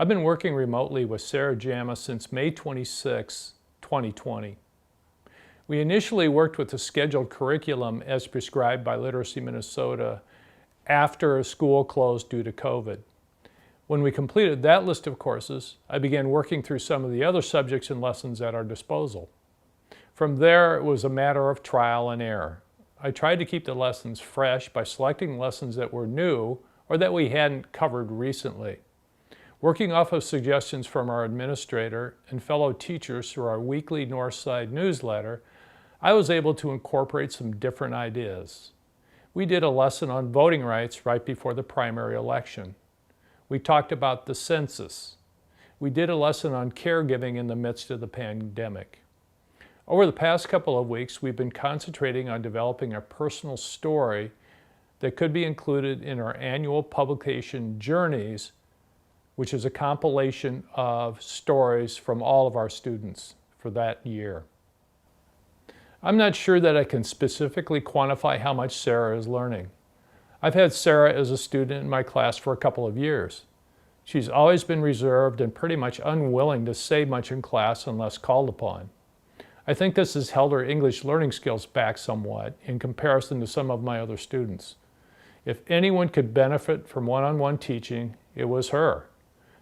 I've been working remotely with Sarah Jama since May 26, 2020. We initially worked with the scheduled curriculum as prescribed by Literacy Minnesota after school closed due to COVID. When we completed that list of courses, I began working through some of the other subjects and lessons at our disposal. From there, it was a matter of trial and error. I tried to keep the lessons fresh by selecting lessons that were new or that we hadn't covered recently. Working off of suggestions from our administrator and fellow teachers through our weekly Northside newsletter, I was able to incorporate some different ideas. We did a lesson on voting rights right before the primary election. We talked about the census. We did a lesson on caregiving in the midst of the pandemic. Over the past couple of weeks, we've been concentrating on developing a personal story that could be included in our annual publication Journeys, which is a compilation of stories from all of our students for that year. I'm not sure that I can specifically quantify how much Sarah is learning. I've had Sarah as a student in my class for a couple of years. She's always been reserved and pretty much unwilling to say much in class unless called upon. I think this has held her English learning skills back somewhat in comparison to some of my other students. If anyone could benefit from one-on-one teaching, it was her.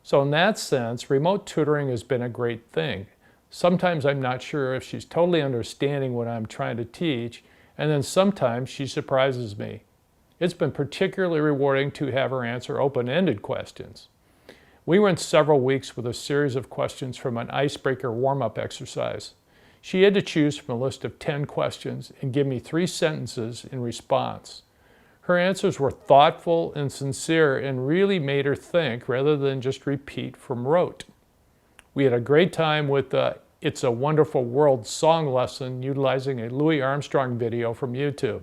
So in that sense, remote tutoring has been a great thing. Sometimes I'm not sure if she's totally understanding what I'm trying to teach, and then sometimes she surprises me. It's been particularly rewarding to have her answer open-ended questions. We went several weeks with a series of questions from an icebreaker warm-up exercise. She had to choose from a list of 10 questions and give me 3 sentences in response. Her answers were thoughtful and sincere and really made her think rather than just repeat from rote. We had a great time with the It's a Wonderful World song lesson utilizing a Louis Armstrong video from YouTube.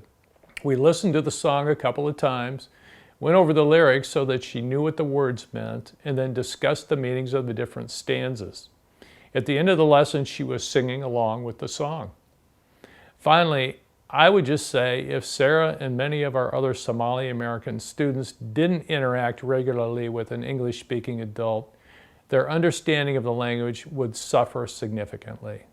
We listened to the song a couple of times, went over the lyrics so that she knew what the words meant, and then discussed the meanings of the different stanzas. At the end of the lesson, she was singing along with the song. Finally, I would just say if Sarah and many of our other Somali American students didn't interact regularly with an English-speaking adult, their understanding of the language would suffer significantly.